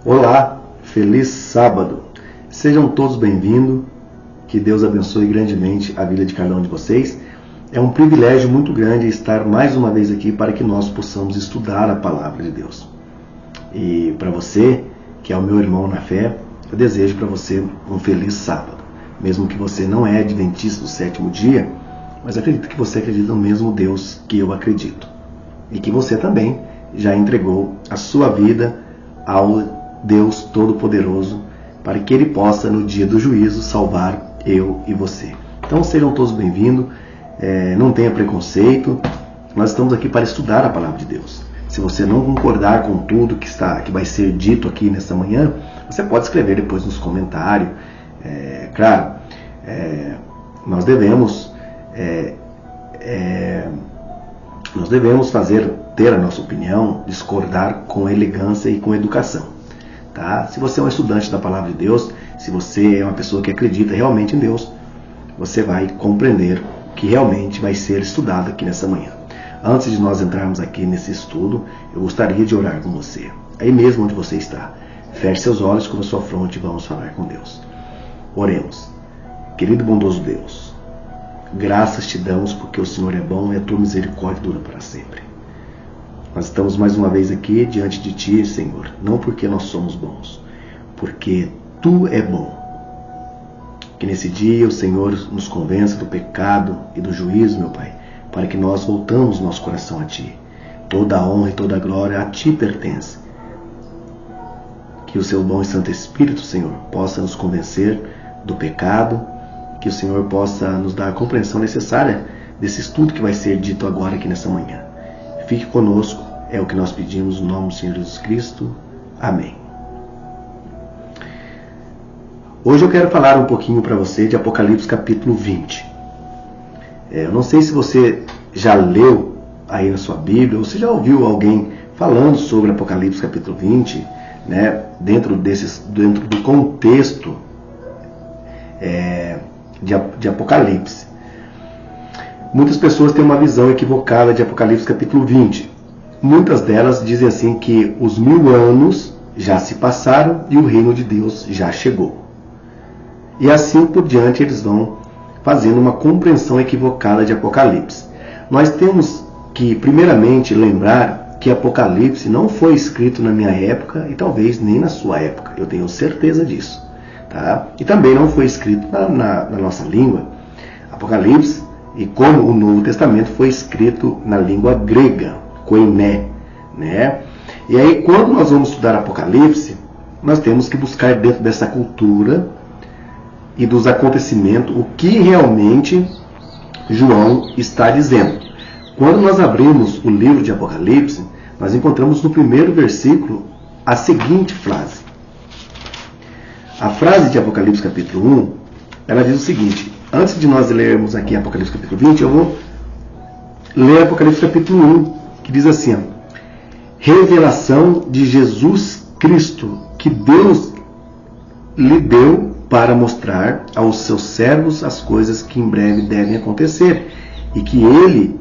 Olá, feliz sábado. Sejam todos bem-vindos. Que Deus abençoe grandemente a vida de cada um de vocês. É um privilégio muito grande estar mais uma vez aqui para que nós possamos estudar a palavra de Deus. E para você, que é o meu irmão na fé, eu desejo para você um feliz sábado. Mesmo que você não é adventista do sétimo dia, mas acredito que você acredita no mesmo Deus que eu acredito. E que você também já entregou a sua vida ao Deus Todo-Poderoso, para que Ele possa, no dia do juízo, salvar eu e você. Então sejam todos bem-vindos, não tenha preconceito, nós estamos aqui para estudar a Palavra de Deus. Se você não concordar com tudo que vai ser dito aqui nessa manhã, você pode escrever depois nos comentários. Claro, nós devemos ter a nossa opinião, discordar com elegância e com educação. Tá? Se você é um estudante da Palavra de Deus, se você é uma pessoa que acredita realmente em Deus, você vai compreender o que realmente vai ser estudado aqui nessa manhã. Antes de nós entrarmos aqui nesse estudo, eu gostaria de orar com você. Aí mesmo onde você está, feche seus olhos, com a sua fronte e vamos falar com Deus. Oremos. Querido e bondoso Deus, graças te damos porque o Senhor é bom e a tua misericórdia dura para sempre. Nós estamos mais uma vez aqui diante de Ti, Senhor, não porque nós somos bons, porque Tu é bom. Que nesse dia o Senhor nos convença do pecado e do juízo, meu Pai, para que nós voltamos nosso coração a Ti. Toda a honra e toda a glória a Ti pertence. Que o Seu bom e Santo Espírito, Senhor, possa nos convencer do pecado, que o Senhor possa nos dar a compreensão necessária desse estudo que vai ser dito agora aqui nessa manhã. Fique conosco, é o que nós pedimos no nome do Senhor Jesus Cristo. Amém. Hoje eu quero falar um pouquinho para você de Apocalipse capítulo 20. Eu não sei se você já leu aí na sua Bíblia, ou se já ouviu alguém falando sobre Apocalipse capítulo 20, né, dentro do contexto de Apocalipse. Muitas pessoas têm uma visão equivocada de Apocalipse capítulo 20. Muitas delas dizem assim que os 1000 anos já se passaram e o reino de Deus já chegou. E assim por diante eles vão fazendo uma compreensão equivocada de Apocalipse. Nós temos que primeiramente lembrar que Apocalipse não foi escrito na minha época e talvez nem na sua época. Eu tenho certeza disso. Tá? E também não foi escrito na nossa língua. Apocalipse, e como o Novo Testamento, foi escrito na língua grega, koiné, né? E aí, quando nós vamos estudar Apocalipse, nós temos que buscar dentro dessa cultura e dos acontecimentos o que realmente João está dizendo. Quando nós abrimos o livro de Apocalipse, nós encontramos no primeiro versículo a seguinte frase. A frase de Apocalipse capítulo 1, ela diz o seguinte. Antes de nós lermos aqui Apocalipse capítulo 20, eu vou ler Apocalipse capítulo 1, que diz assim, ó, revelação de Jesus Cristo, que Deus lhe deu para mostrar aos seus servos as coisas que em breve devem acontecer, e que ele,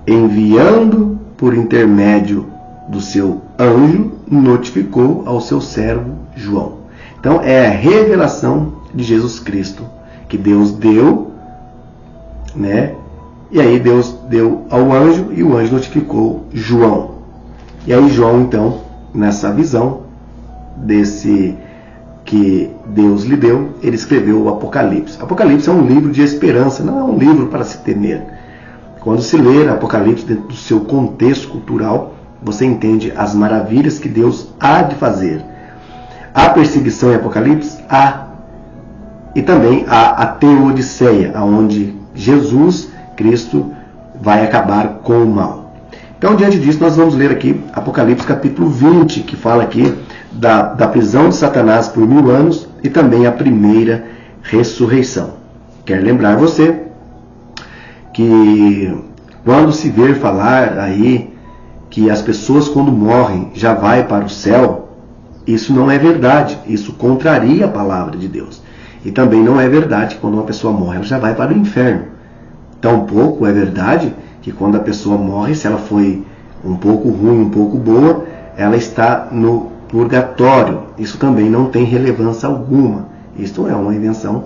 enviando por intermédio do seu anjo, notificou ao seu servo João. Então é a revelação de Jesus Cristo que Deus deu, né? E aí Deus deu ao anjo e o anjo notificou João. E aí João, então, nessa visão desse que Deus lhe deu, ele escreveu o Apocalipse. Apocalipse é um livro de esperança, não é um livro para se temer. Quando se lê Apocalipse dentro do seu contexto cultural, você entende as maravilhas que Deus há de fazer. Há perseguição em Apocalipse? Há. E também há a teodiceia, onde Jesus Cristo vai acabar com o mal. Então, diante disso, nós vamos ler aqui Apocalipse capítulo 20, que fala aqui da prisão de Satanás por 1000 anos e também a primeira ressurreição. Quero lembrar você que quando se ver falar aí que as pessoas quando morrem já vai para o céu, isso não é verdade, isso contraria a palavra de Deus. E também não é verdade que quando uma pessoa morre, ela já vai para o inferno. Tampouco é verdade que quando a pessoa morre, se ela foi um pouco ruim, um pouco boa, ela está no purgatório. Isso também não tem relevância alguma. Isto é uma invenção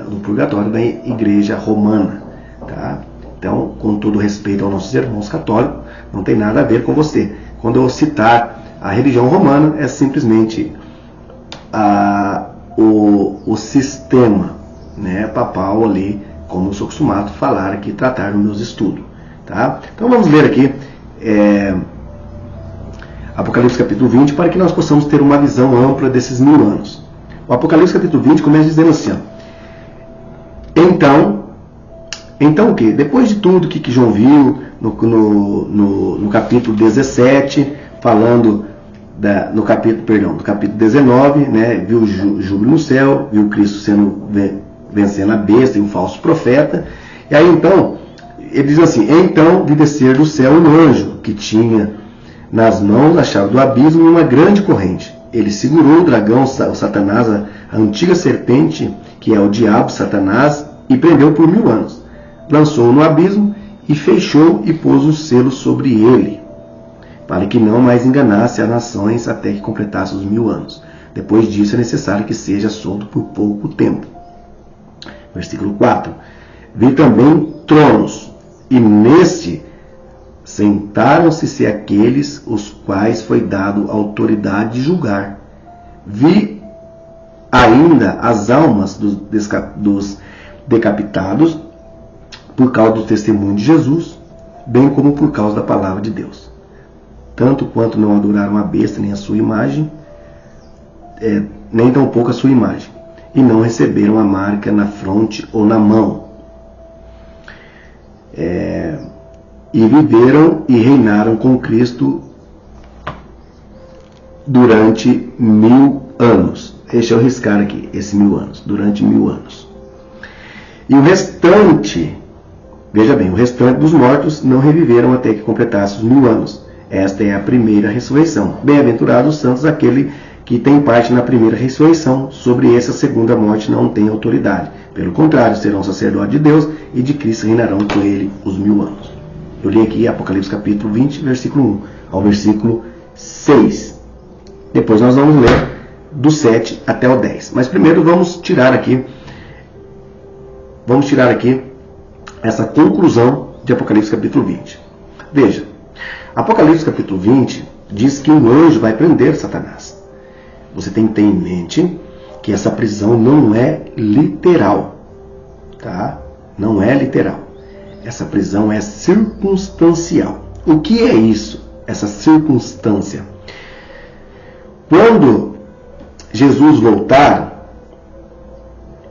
do purgatório da Igreja Romana. Tá? Então, com todo respeito aos nossos irmãos católicos, não tem nada a ver com você. Quando eu citar a religião romana, é simplesmente o sistema, né, papal ali, como eu sou acostumado a falar aqui, tratar nos meus estudos. Tá? Então vamos ler aqui Apocalipse capítulo 20, para que nós possamos ter uma visão ampla desses 1000 anos. O Apocalipse capítulo 20 começa dizendo assim, ó, então o que? Depois de tudo que João viu no capítulo 17, falando no capítulo 19, né, viu o júbilo no céu, viu Cristo vencendo a besta e o falso profeta. E aí então, ele diz assim, então vi descer do céu um anjo que tinha nas mãos a chave do abismo e uma grande corrente. Ele segurou o dragão, o Satanás, a antiga serpente, que é o diabo, Satanás, e prendeu por 1000 anos. Lançou-o no abismo e fechou e pôs um selo sobre ele, para que não mais enganasse as nações até que completasse os 1000 anos. Depois disso é necessário que seja solto por pouco tempo. Versículo 4. Vi também tronos, e neste sentaram-se aqueles os quais foi dado autoridade de julgar. Vi ainda as almas dos decapitados por causa do testemunho de Jesus, bem como por causa da palavra de Deus. Tanto quanto não adoraram a besta nem a sua imagem, nem tampouco a sua imagem, e não receberam a marca na fronte ou na mão. E viveram e reinaram com Cristo durante 1000 anos. Deixa eu riscar aqui, esse 1000 anos, durante 1000 anos. E o restante, veja bem, o restante dos mortos não reviveram até que completasse os 1000 anos. Esta é a primeira ressurreição. Bem-aventurados os santos, aquele que tem parte na primeira ressurreição. Sobre essa segunda morte não tem autoridade. Pelo contrário, serão sacerdotes de Deus e de Cristo reinarão com ele os 1000 anos. Eu li aqui Apocalipse capítulo 20, versículo 1 ao versículo 6. Depois nós vamos ler do 7 até o 10. Mas primeiro vamos tirar aqui essa conclusão de Apocalipse capítulo 20. Veja, Apocalipse capítulo 20 diz que um anjo vai prender Satanás. Você tem que ter em mente que essa prisão não é literal, tá? Não é literal. Essa prisão é circunstancial. O que é isso? Essa circunstância? Quando Jesus voltar,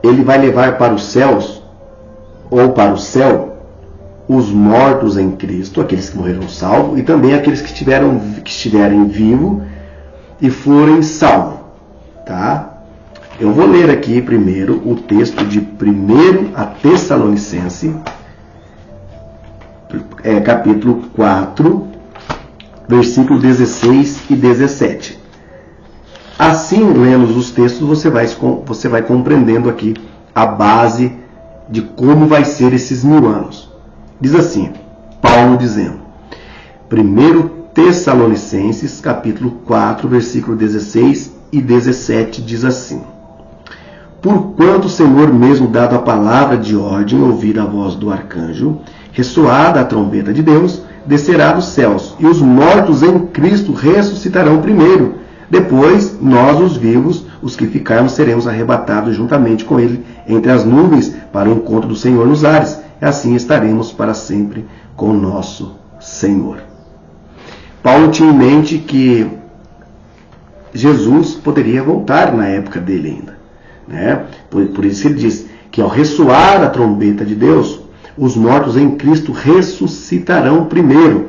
ele vai levar para os céus, ou para o céu, os mortos em Cristo, aqueles que morreram salvos, e também aqueles que estiverem vivos e forem salvos. Tá? Eu vou ler aqui primeiro o texto de 1 a Tessalonicense, capítulo 4, versículos 16 e 17. Assim, lendo os textos, você vai compreendendo aqui a base de como vai ser esses 1000 anos. Diz assim, Paulo dizendo, 1 Tessalonicenses, capítulo 4, versículo 16 e 17, diz assim: Porquanto o Senhor mesmo, dado a palavra de ordem, ouvir a voz do arcanjo, ressoada a trombeta de Deus, descerá dos céus, e os mortos em Cristo ressuscitarão primeiro. Depois, nós, os vivos, os que ficarmos, seremos arrebatados juntamente com ele entre as nuvens para o encontro do Senhor nos ares. E assim estaremos para sempre com o nosso Senhor. Paulo tinha em mente que Jesus poderia voltar na época dele ainda, né? Por isso ele diz que ao ressoar a trombeta de Deus, os mortos em Cristo ressuscitarão primeiro.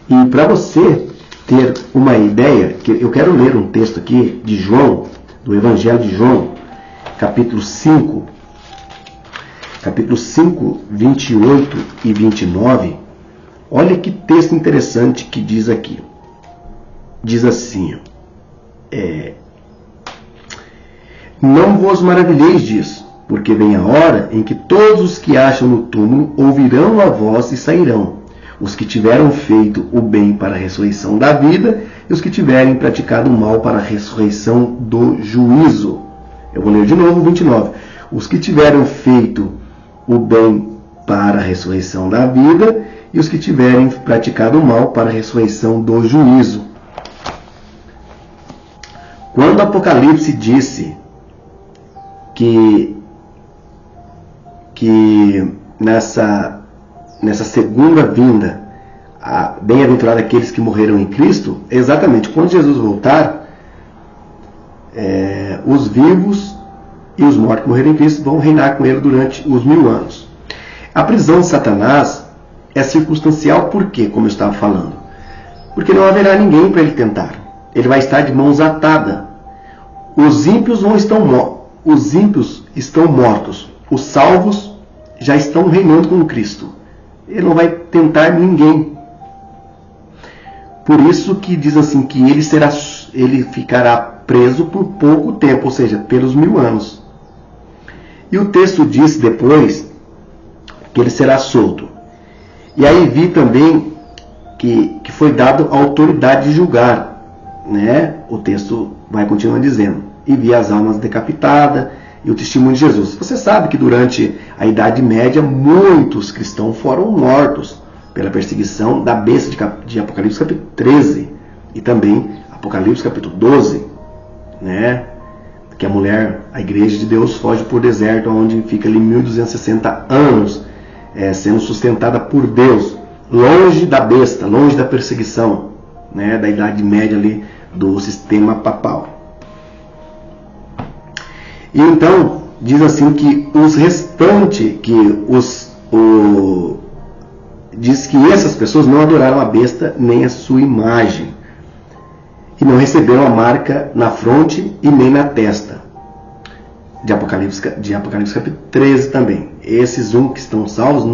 E para você ter uma ideia, eu quero ler um texto aqui de João, do Evangelho de João, capítulo 5, 28 e 29. Olha que texto interessante que diz aqui. Diz assim: Não vos maravilheis disso, porque vem a hora em que todos os que acham no túmulo ouvirão a voz e sairão. Os que tiveram feito o bem para a ressurreição da vida, e os que tiverem praticado o mal para a ressurreição do juízo. Eu vou ler de novo o 29. Os que tiverem feito o bem para a ressurreição da vida, e os que tiverem praticado o mal para a ressurreição do juízo. Quando Apocalipse disse que nessa segunda vinda, bem-aventurado aqueles que morreram em Cristo, exatamente quando Jesus voltar, os vivos e os mortos que morreram em Cristo vão reinar com ele durante os 1000 anos. A prisão de Satanás é circunstancial, por quê? Como eu estava falando. Porque não haverá ninguém para ele tentar. Ele vai estar de mãos atadas. Os ímpios estão mortos. Os salvos já estão reinando com Cristo. Ele não vai tentar ninguém. Por isso que diz assim que ele ficará preso por pouco tempo, ou seja, pelos 1000 anos. E o texto diz depois que ele será solto. E aí vi também que foi dado a autoridade de julgar, né? O texto vai continuar dizendo: e vi as almas decapitadas e o testemunho de Jesus. Você sabe que durante a Idade Média muitos cristãos foram mortos pela perseguição da besta de Apocalipse capítulo 13 e também Apocalipse capítulo 12, né? Que a igreja de Deus foge por deserto, onde fica ali 1260 anos sendo sustentada por Deus, longe da besta, longe da perseguição, né? Da Idade Média ali do sistema papal. E então diz assim que os restantes, diz que essas pessoas não adoraram a besta nem a sua imagem, e não receberam a marca na fronte e nem na testa. De Apocalipse capítulo 13 também. Esses que estão salvos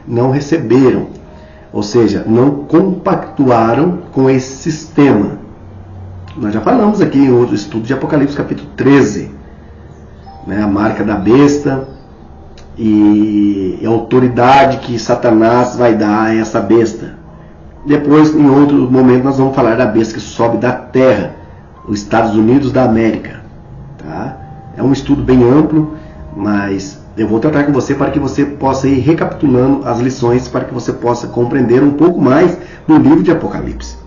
não receberam, ou seja, não compactuaram com esse sistema. Nós já falamos aqui em outro estudo de Apocalipse capítulo 13, né, a marca da besta e a autoridade que Satanás vai dar a essa besta. Depois, em outro momento, nós vamos falar da besta que sobe da terra, os Estados Unidos da América. Tá? É um estudo bem amplo, mas eu vou tratar com você para que você possa ir recapitulando as lições, para que você possa compreender um pouco mais do livro de Apocalipse.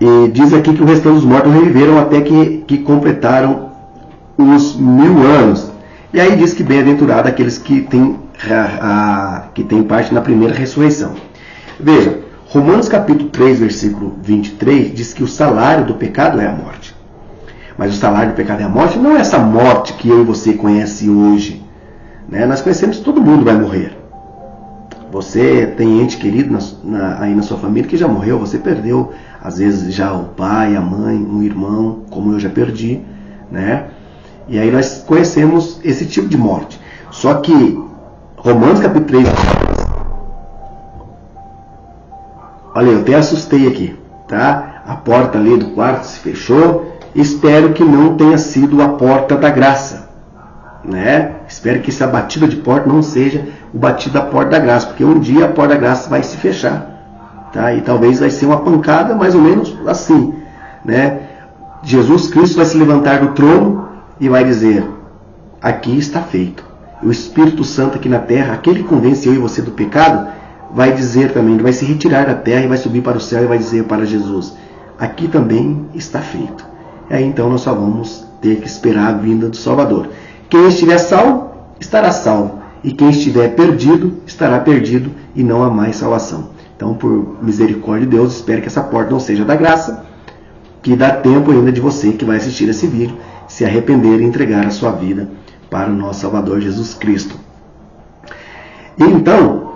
E diz aqui que o restante dos mortos reviveram até que completaram os 1000 anos. E aí diz que bem-aventurado aqueles que têm parte na primeira ressurreição. Veja, Romanos capítulo 3, versículo 23, diz que o salário do pecado é a morte. Mas o salário do pecado é a morte, não é essa morte que eu e você conhece hoje. Né? Nós conhecemos que todo mundo vai morrer. Você tem ente querido aí na sua família que já morreu, você perdeu, às vezes, já o pai, a mãe, um irmão, como eu já perdi, né? E aí nós conhecemos esse tipo de morte. Só que Romanos capítulo 3, olha, eu até assustei aqui, tá? A porta ali do quarto se fechou. Espero que não tenha sido a porta da graça, né? Espero que essa batida de porta não seja o batido da porta da graça, porque um dia a porta da graça vai se fechar, tá? E talvez vai ser uma pancada mais ou menos assim, né? Jesus Cristo vai se levantar do trono e vai dizer: aqui está feito. O Espírito Santo aqui na terra, aquele que convence eu e você do pecado, vai dizer também, vai se retirar da terra e vai subir para o céu e vai dizer para Jesus: aqui também está feito. E aí então nós só vamos ter que esperar a vinda do Salvador. Quem estiver salvo, estará salvo. E quem estiver perdido, estará perdido e não há mais salvação. Então, por misericórdia de Deus, espero que essa porta não seja da graça, que dá tempo ainda de você que vai assistir esse vídeo se arrepender e entregar a sua vida para o nosso Salvador Jesus Cristo. E então,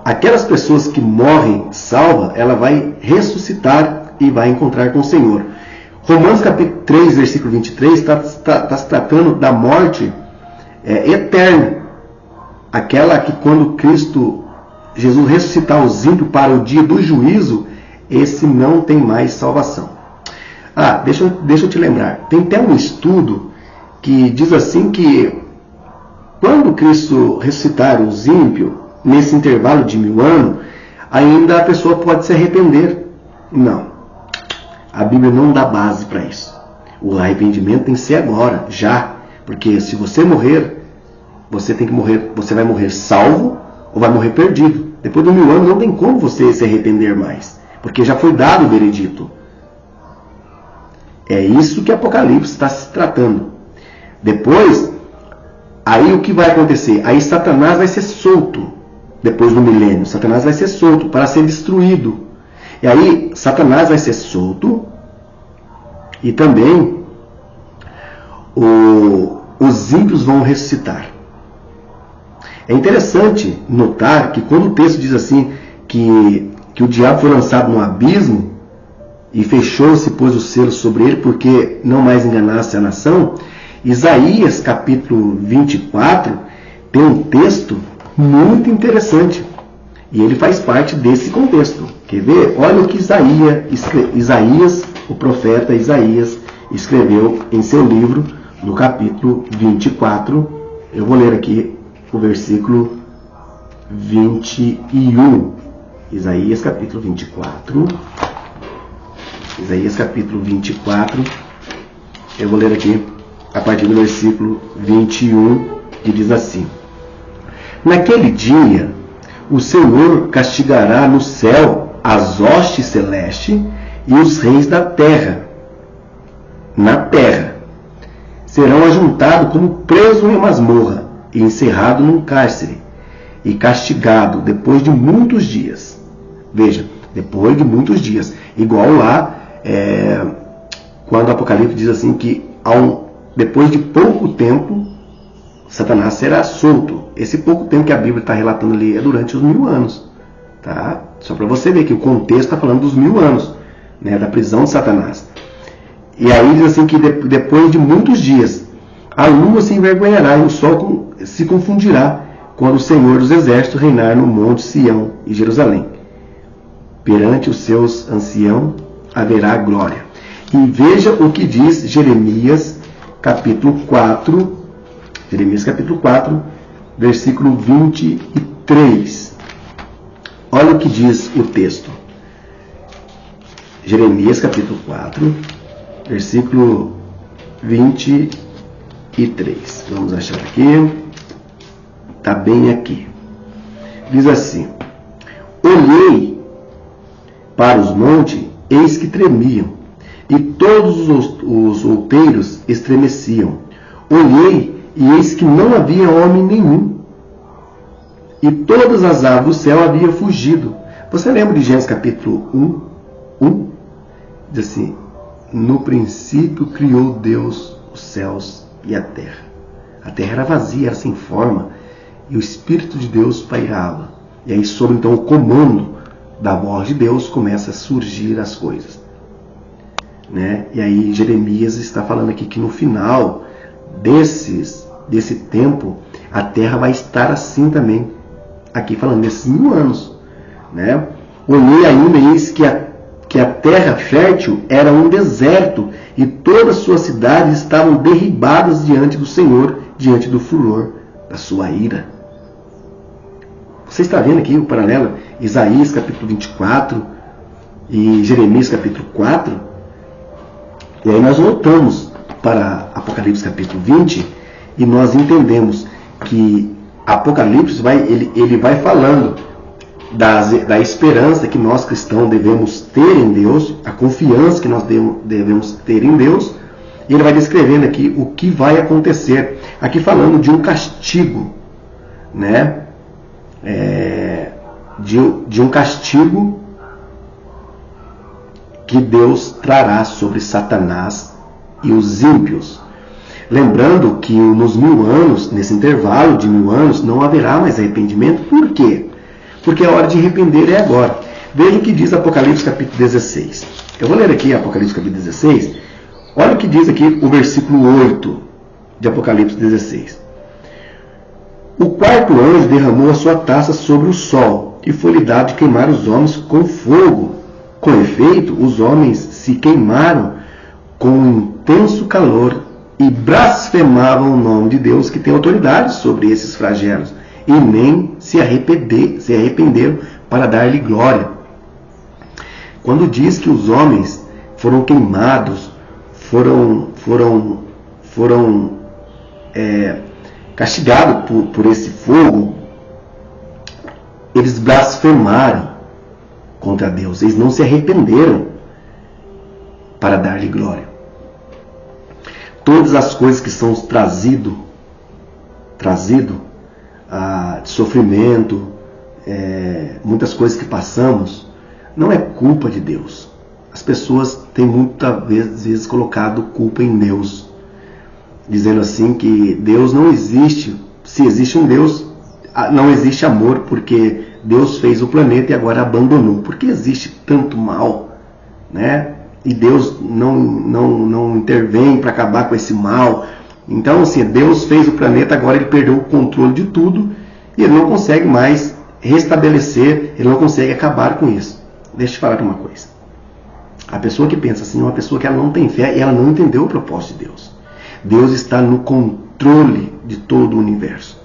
aquelas pessoas que morrem salva, ela vai ressuscitar e vai encontrar com o Senhor. Romanos capítulo 3, versículo 23, está se tratando da morte eterna. Aquela que quando Cristo, Jesus ressuscitar os ímpios para o dia do juízo, esse não tem mais salvação. Deixa eu te lembrar. Tem até um estudo que diz assim que quando Cristo ressuscitar os ímpios, nesse intervalo de 1000 anos, ainda a pessoa pode se arrepender. Não. A Bíblia não dá base para isso. O arrependimento tem que ser agora, já. Porque se você morrer, você tem que morrer, você vai morrer salvo ou vai morrer perdido. Depois de 1000 anos não tem como você se arrepender mais, porque já foi dado o veredito. É isso que Apocalipse está se tratando. Depois, aí o que vai acontecer? Aí Satanás vai ser solto. Depois do milênio, Satanás vai ser solto para ser destruído. E aí Satanás vai ser solto e também os ímpios vão ressuscitar. É interessante notar que quando o texto diz assim que o diabo foi lançado no abismo e fechou-se, pôs o selo sobre ele, porque não mais enganasse a nação, Isaías capítulo 24 tem um texto muito interessante. E ele faz parte desse contexto. Quer ver? Olha o que Isaías, o profeta Isaías, escreveu em seu livro, no capítulo 24. Eu vou ler aqui o versículo 21. Isaías capítulo 24. Isaías capítulo 24. Eu vou ler aqui a partir do versículo 21, que diz assim: Naquele dia, o Senhor castigará no céu as hostes celestes e os reis da terra. Na terra serão ajuntados como preso em masmorra e encerrado num cárcere e castigado depois de muitos dias. Veja, depois de muitos dias. Igual lá, quando o Apocalipse diz assim que depois de pouco tempo Satanás será solto. Esse pouco tempo que a Bíblia está relatando ali é durante os 1000 anos. Tá? Só para você ver que o contexto está falando dos 1000 anos, né, da prisão de Satanás. E aí diz assim que depois de muitos dias, a lua se envergonhará e o sol se confundirá quando o Senhor dos Exércitos reinar no monte Sião e Jerusalém. Perante os seus anciãos haverá glória. E veja o que diz Jeremias capítulo 4, versículo 23. Olha o que diz o texto. Jeremias capítulo 4, versículo 23. Vamos achar aqui. Está bem aqui. Diz assim: Olhei para os montes, eis que tremiam, e todos os outeiros estremeciam. Olhei, e eis que não havia homem nenhum, e todas as aves do céu haviam fugido. Você lembra de Gênesis capítulo 1? Diz assim: No princípio criou Deus os céus e a terra. A terra era vazia, era sem forma, e o Espírito de Deus pairava. E aí, sob então o comando da voz de Deus, começa a surgir as coisas. Né? E aí Jeremias está falando aqui que no final desse tempo, a terra vai estar assim também. Aqui falando desses 1000 anos. Né? Olhei ainda e eis que a terra fértil era um deserto, e todas as suas cidades estavam derribadas diante do Senhor, diante do furor da sua ira. Você está vendo aqui o paralelo? Isaías capítulo 24 e Jeremias capítulo 4. E aí nós voltamos para Apocalipse capítulo 20 e nós entendemos que Apocalipse ele vai falando da esperança que nós cristãos devemos ter em Deus, a confiança que nós devemos ter em Deus, e ele vai descrevendo aqui o que vai acontecer. Aqui falando de um castigo, né? De um castigo que Deus trará sobre Satanás e os ímpios. Lembrando que nos 1000 anos, nesse intervalo de 1000 anos, não haverá mais arrependimento. Por quê? Porque a hora de arrepender é agora. Veja o que diz Apocalipse capítulo 16. Eu vou ler aqui Apocalipse capítulo 16. Olha o que diz aqui o versículo 8 de Apocalipse 16. O quarto anjo derramou a sua taça sobre o sol, e foi-lhe dado de queimar os homens com fogo. Com efeito, os homens se queimaram com um intenso calor e blasfemavam o nome de Deus, que tem autoridade sobre esses flagelos, e nem se arrependeram para dar-lhe glória. Quando diz que os homens foram queimados, foram castigados por esse fogo, eles blasfemaram contra Deus, eles não se arrependeram para dar-lhe glória. Todas as coisas que são trazido de sofrimento, muitas coisas que passamos, não é culpa de Deus. As pessoas têm muitas vezes colocado culpa em Deus, dizendo assim que Deus não existe. Se existe um Deus, não existe amor, porque Deus fez o planeta e agora abandonou. Por que existe tanto mal, né? E Deus não intervém para acabar com esse mal. Então, assim, Deus fez o planeta, agora ele perdeu o controle de tudo e ele não consegue mais restabelecer, ele não consegue acabar com isso. Deixa eu te falar uma coisa. A pessoa que pensa assim é uma pessoa que ela não tem fé e ela não entendeu o propósito de Deus. Deus está no controle de todo o universo.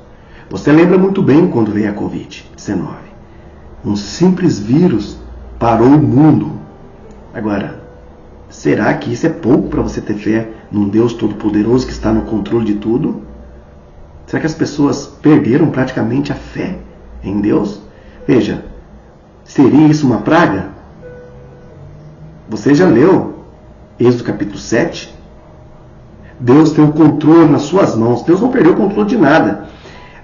Você lembra muito bem quando veio a Covid-19. Um simples vírus parou o mundo. Agora, será que isso é pouco para você ter fé num Deus Todo-Poderoso que está no controle de tudo? Será que as pessoas perderam praticamente a fé em Deus? Veja, seria isso uma praga? Você já leu Êxodo capítulo 7? Deus tem o controle nas suas mãos. Deus não perdeu o controle de nada.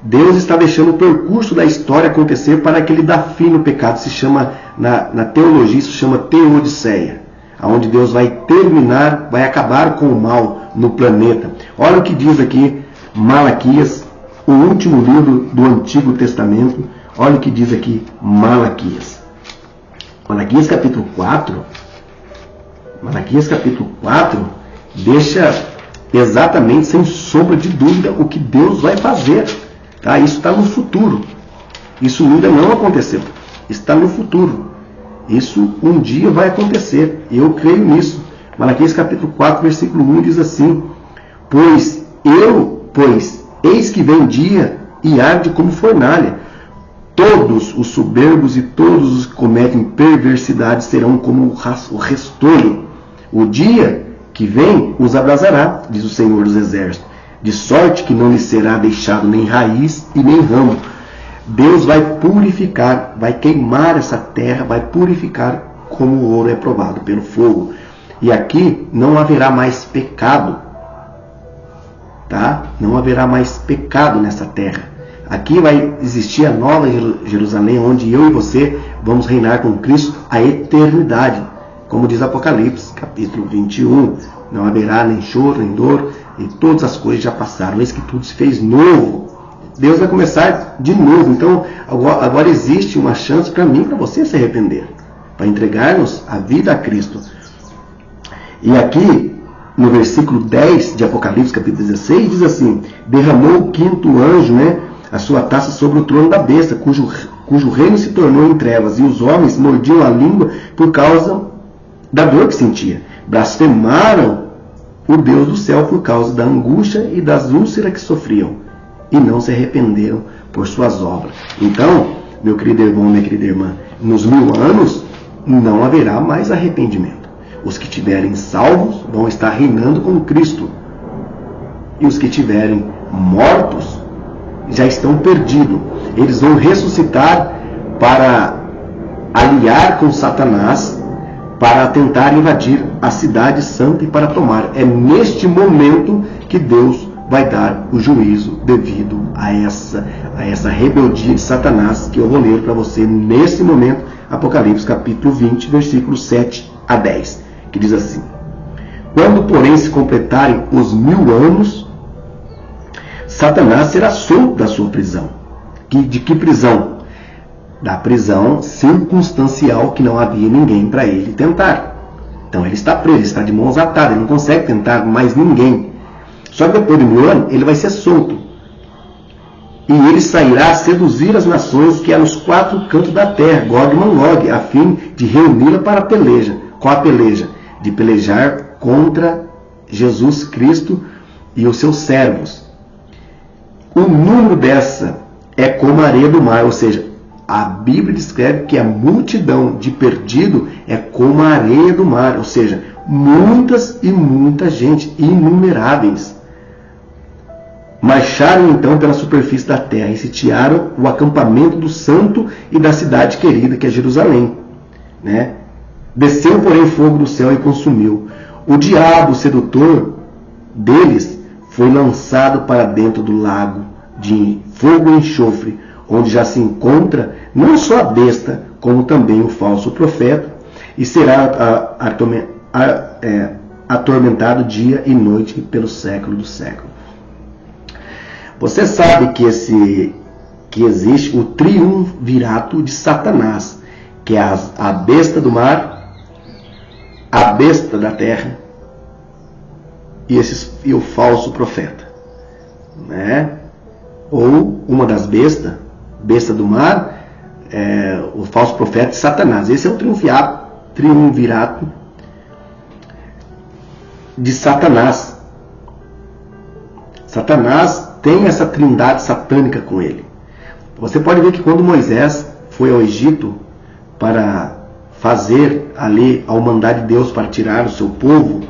Deus está deixando o percurso da história acontecer para que ele dá fim no pecado. Se chama, na teologia, isso se chama teodiceia, onde Deus vai terminar, vai acabar com o mal no planeta. Olha o que diz aqui Malaquias, o último livro do Antigo Testamento. Olha o que diz aqui Malaquias. Malaquias capítulo 4. Malaquias capítulo 4 deixa exatamente, sem sombra de dúvida, o que Deus vai fazer. Tá? Isso está no futuro. Isso ainda não aconteceu. Está no futuro. Isso um dia vai acontecer. E eu creio nisso. Malaquias capítulo 4, versículo 1 diz assim: Pois eis que vem dia e arde como fornalha. Todos os soberbos e todos os que cometem perversidade serão como o restolho. O dia que vem os abrasará, diz o Senhor dos Exércitos, de sorte que não lhe será deixado nem raiz e nem ramo. Deus vai purificar, vai queimar essa terra, vai purificar como o ouro é provado pelo fogo. E aqui não haverá mais pecado, tá? Não haverá mais pecado nessa terra. Aqui vai existir a nova Jerusalém, onde eu e você vamos reinar com Cristo a eternidade. Como diz Apocalipse, capítulo 21, não haverá nem choro, nem dor, e todas as coisas já passaram, eis que tudo se fez novo. Deus vai começar de novo. Então, agora existe uma chance para mim e para você se arrepender, para entregarmos a vida a Cristo. E aqui, no versículo 10 de Apocalipse, capítulo 16, diz assim: derramou o quinto anjo, a sua taça sobre o trono da besta, cujo reino se tornou em trevas, e os homens mordiam a língua por causa da dor que sentia. Blasfemaram o Deus do céu por causa da angústia e das úlceras que sofriam, e não se arrependeram por suas obras. Então, meu querido irmão, minha querida irmã, nos 1000 anos não haverá mais arrependimento. Os que tiverem salvos vão estar reinando com Cristo, e os que tiverem mortos já estão perdidos. Eles vão ressuscitar para aliar com Satanás, para tentar invadir a cidade santa e para tomar. É neste momento que Deus vai dar o juízo devido a essa rebeldia de Satanás, que eu vou ler para você nesse momento, Apocalipse capítulo 20, versículos 7 a 10, que diz assim: quando, porém, se completarem os 1000 anos, Satanás será solto da sua prisão. De que prisão? Da prisão circunstancial, que não havia ninguém para ele tentar. Então ele está preso, ele está de mãos atadas, ele não consegue tentar mais ninguém. Só que depois de 1000 anos, ele vai ser solto. E ele sairá a seduzir as nações que há nos 4 cantos da terra, Gog e Magog, a fim de reuni-la para a peleja. Qual a peleja? De pelejar contra Jesus Cristo e os seus servos. O número dessa é como a areia do mar, ou seja, a Bíblia descreve que a multidão de perdido é como a areia do mar, ou seja, muitas e muita gente, inumeráveis. Marcharam então pela superfície da terra e sitiaram o acampamento do santo e da cidade querida, que é Jerusalém. Né? Desceu, porém, fogo do céu e consumiu. O diabo, sedutor deles, foi lançado para dentro do lago de fogo e enxofre, onde já se encontra não só a besta, como também o falso profeta, e será atormentado dia e noite pelo século dos séculos. Você sabe que existe o triunvirato de Satanás, que é a besta do mar, a besta da terra e o falso profeta. Né? Ou uma das bestas, besta do mar, o falso profeta e Satanás. Esse é o triunvirato de Satanás. Satanás tem essa trindade satânica com ele. Você pode ver que quando Moisés foi ao Egito para fazer ali ao mandar de Deus para tirar o seu povo,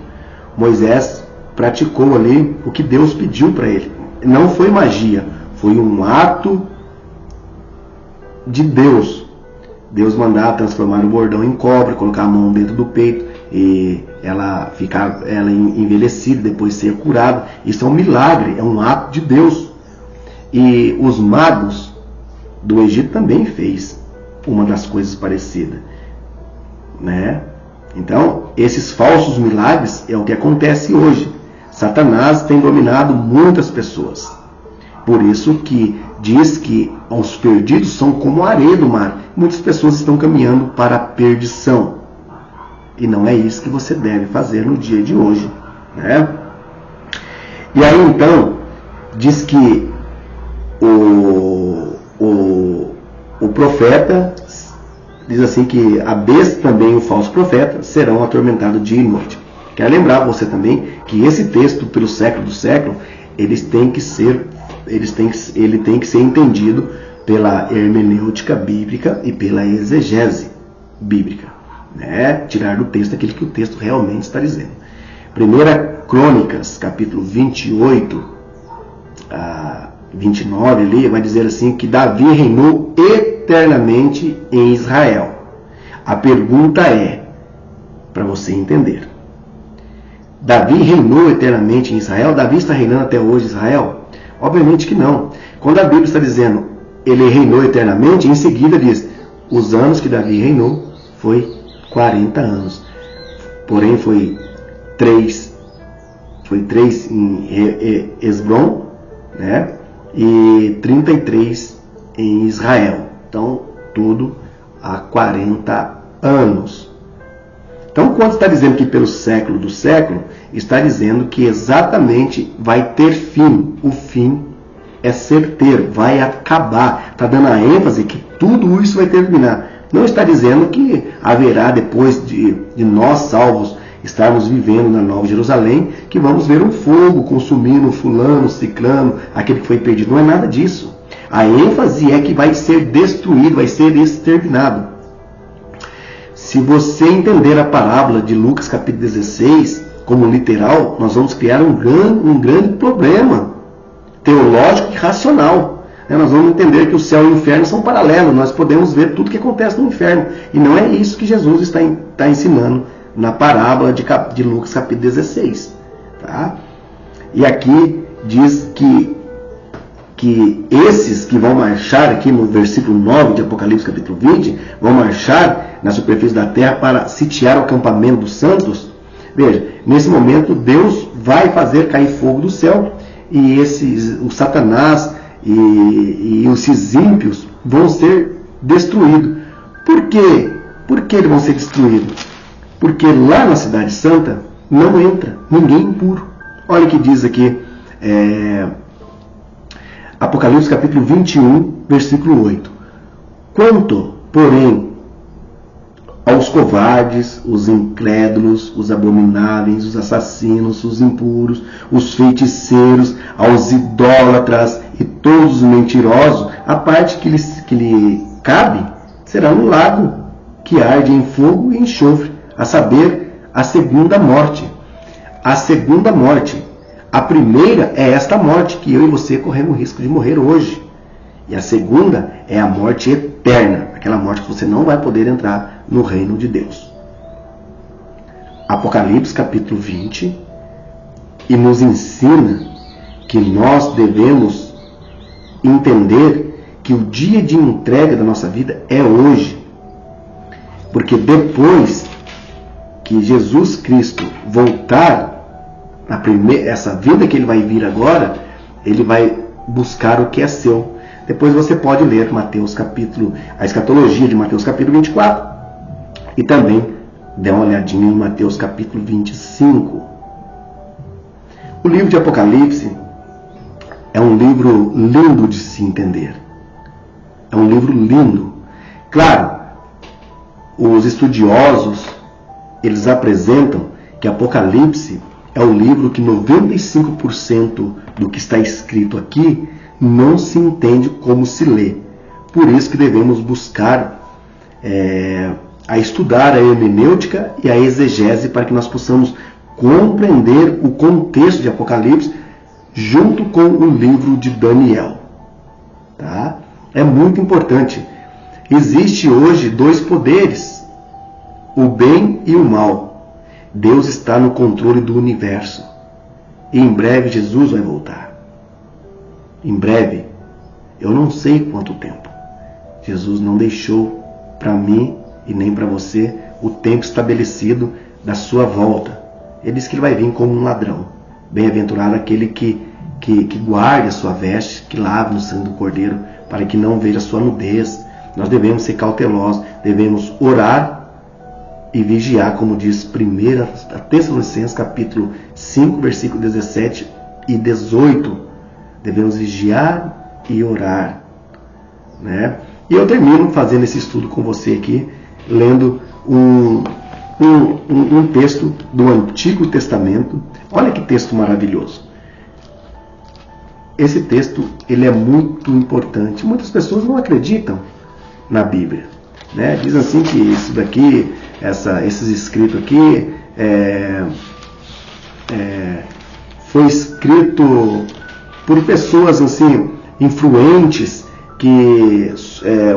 Moisés praticou ali o que Deus pediu para ele. Não foi magia, foi um ato de Deus. Deus mandava transformar o bordão em cobra, colocar a mão dentro do peito e ela envelhecida, depois ser curada. Isso é um milagre, é um ato de Deus. E os magos do Egito também fez uma das coisas parecidas, né? Então, esses falsos milagres é o que acontece hoje. Satanás tem dominado muitas pessoas. Por isso que diz que os perdidos são como a areia do mar. Muitas pessoas estão caminhando para a perdição. E não é isso que você deve fazer no dia de hoje, né? E aí então, diz que o profeta, diz assim que a besta também e o falso profeta serão atormentados dia e noite. Quero lembrar você também que esse texto, pelo século do século, ele tem que ser entendido pela hermenêutica bíblica e pela exegese bíblica, né? Tirar do texto aquilo que o texto realmente está dizendo. 1 Crônicas, capítulo 28 a 29, ali vai dizer assim que Davi reinou eternamente em Israel. A pergunta é, para você entender, Davi reinou eternamente em Israel? Davi está reinando até hoje em Israel? Obviamente que não. Quando a Bíblia está dizendo ele reinou eternamente, em seguida diz, os anos que Davi reinou foi 40 anos. Porém foi 3 em Hesbron, né? E 33 em Israel. Então, tudo há 40 anos. Então, quando está dizendo que pelo século do século, está dizendo que exatamente vai ter fim. O fim é certeiro, vai acabar. Está dando a ênfase que tudo isso vai terminar. Não está dizendo que haverá, depois de nós salvos estarmos vivendo na Nova Jerusalém, que vamos ver um fogo consumindo fulano, ciclano, aquele que foi perdido. Não é nada disso. A ênfase é que vai ser destruído, vai ser exterminado. Se você entender a parábola de Lucas capítulo 16 como literal, nós vamos criar um grande problema teológico e racional. Nós vamos entender que o céu e o inferno são paralelos, nós podemos ver tudo o que acontece no inferno. E não é isso que Jesus está ensinando na parábola de Lucas capítulo 16. Tá? E aqui diz que esses que vão marchar, aqui no versículo 9 de Apocalipse capítulo 20, vão marchar na superfície da terra para sitiar o acampamento dos santos. Veja, nesse momento Deus vai fazer cair fogo do céu e o Satanás e esses ímpios vão ser destruídos. Por quê? Por que eles vão ser destruídos? Porque lá na cidade santa não entra ninguém impuro. Olha o que diz aqui, Apocalipse capítulo 21, versículo 8. Quanto, porém, aos covardes, os incrédulos, os abomináveis, os assassinos, os impuros, os feiticeiros, aos idólatras e todos os mentirosos, a parte que lhe Acabe será no lago que arde em fogo e enxofre, a saber, a segunda morte. A segunda morte. A primeira é esta morte que eu e você corremos o risco de morrer hoje. E a segunda é a morte eterna, aquela morte que você não vai poder entrar no reino de Deus. Apocalipse capítulo 20, e nos ensina que nós devemos entender que o dia de entrega da nossa vida é hoje. Porque depois que Jesus Cristo voltar, essa vida que ele vai vir agora, ele vai buscar o que é seu. Depois você pode ler a escatologia de Mateus capítulo 24 e também dê uma olhadinha em Mateus capítulo 25. O livro de Apocalipse é um livro lindo de se entender. É um livro lindo. Claro, os estudiosos, eles apresentam que Apocalipse é um livro que 95% do que está escrito aqui não se entende como se lê. Por isso que devemos buscar a estudar a hermenêutica e a exegese para que nós possamos compreender o contexto de Apocalipse junto com o livro de Daniel. Tá? É muito importante. Existe hoje dois poderes, o bem e o mal. Deus está no controle do universo. E em breve Jesus vai voltar. Em breve, eu não sei quanto tempo. Jesus não deixou para mim e nem para você o tempo estabelecido da sua volta. Ele disse que ele vai vir como um ladrão. Bem-aventurado aquele que guarde a sua veste, que lave no sangue do Cordeiro, para que não veja a sua nudez. Nós devemos ser cautelosos, devemos orar e vigiar, como diz 1 Tessalonicenses capítulo 5, versículo 17 e 18. Devemos vigiar e orar. Né? E eu termino fazendo esse estudo com você aqui, lendo um texto do Antigo Testamento. Olha que texto maravilhoso. Esse texto ele é muito importante. Muitas pessoas não acreditam na Bíblia. Né? Dizem assim que isso daqui, esses escritos aqui, foi escrito por pessoas assim influentes, que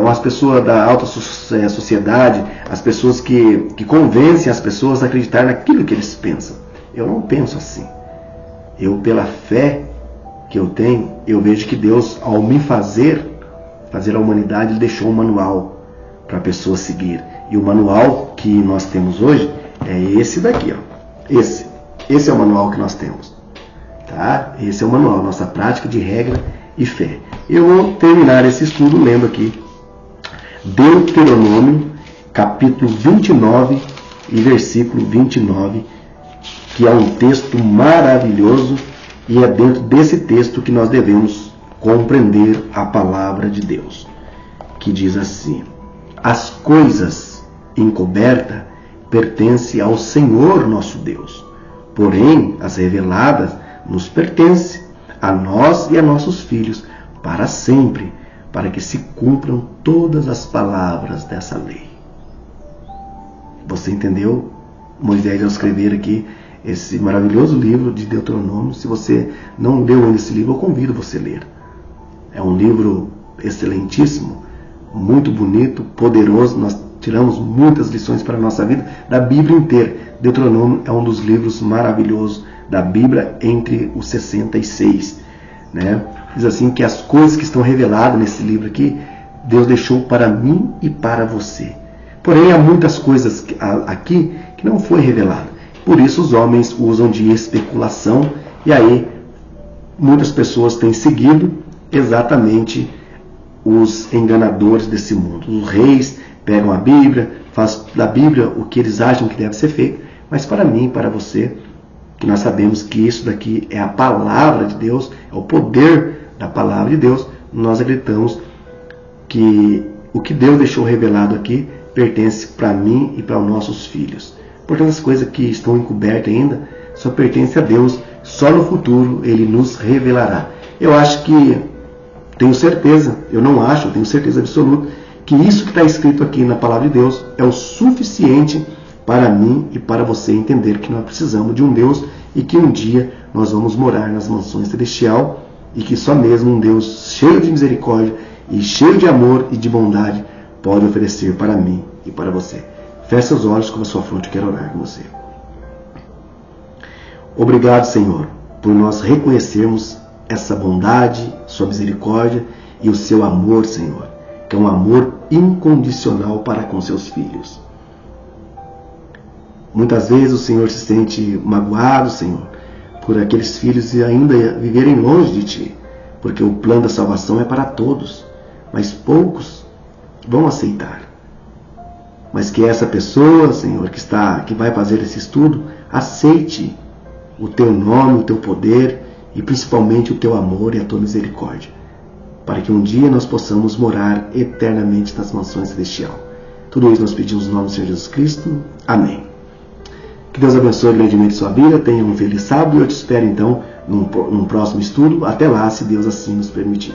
as pessoas da alta sociedade, as pessoas que convencem as pessoas a acreditar naquilo que eles pensam. Eu não penso assim. Eu, pela fé que eu tenho, eu vejo que Deus, ao me fazer a humanidade, Ele deixou um manual para a pessoa seguir. E o manual que nós temos hoje é esse daqui, ó. Esse é o manual que nós temos. Tá? Esse é o manual, nossa prática de regra e fé. Eu vou terminar esse estudo lendo aqui Deuteronômio, capítulo 29 e versículo 29, que é um texto maravilhoso, e é dentro desse texto que nós devemos compreender a palavra de Deus, que diz assim: as coisas encobertas pertencem ao Senhor nosso Deus, porém as reveladas nos pertencem, a nós e a nossos filhos, para sempre, para que se cumpram todas as palavras dessa lei. Você entendeu? Moisés, ao escrever aqui esse maravilhoso livro de Deuteronômio. Se você não leu ainda esse livro, eu convido você a ler. É um livro excelentíssimo, muito bonito, poderoso. Nós tiramos muitas lições para a nossa vida da Bíblia inteira. Deuteronômio é um dos livros maravilhosos da Bíblia, entre os 66. Né? Diz assim que as coisas que estão reveladas nesse livro aqui, Deus deixou para mim e para você. Porém, há muitas coisas aqui que não foi revelada. Por isso os homens usam de especulação, e aí muitas pessoas têm seguido exatamente os enganadores desse mundo. Os reis pegam a Bíblia, fazem da Bíblia o que eles acham que deve ser feito, mas para mim e para você, que nós sabemos que isso daqui é a palavra de Deus, é o poder da palavra de Deus, nós acreditamos que o que Deus deixou revelado aqui pertence para mim e para os nossos filhos. Portanto, as coisas que estão encobertas ainda só pertencem a Deus. Só no futuro Ele nos revelará. Eu acho que, tenho certeza, eu não acho, eu tenho certeza absoluta, que isso que está escrito aqui na palavra de Deus é o suficiente para mim e para você entender que nós precisamos de um Deus e que um dia nós vamos morar nas mansões celestiais e que só mesmo um Deus cheio de misericórdia e cheio de amor e de bondade pode oferecer para mim e para você. Feche seus olhos com a sua fronte, eu quero orar com você. Obrigado, Senhor, por nós reconhecermos essa bondade, sua misericórdia e o seu amor, Senhor, que é um amor incondicional para com seus filhos. Muitas vezes o Senhor se sente magoado, Senhor, por aqueles filhos ainda viverem longe de Ti, porque o plano da salvação é para todos, mas poucos vão aceitar. Mas que essa pessoa, Senhor, que vai fazer esse estudo, aceite o Teu nome, o Teu poder e principalmente o Teu amor e a Tua misericórdia, para que um dia nós possamos morar eternamente nas mansões celestiais. Tudo isso nós pedimos no nome do Senhor Jesus Cristo. Amém. Que Deus abençoe grandemente sua vida, tenha um feliz sábado e eu te espero então num próximo estudo. Até lá, se Deus assim nos permitir.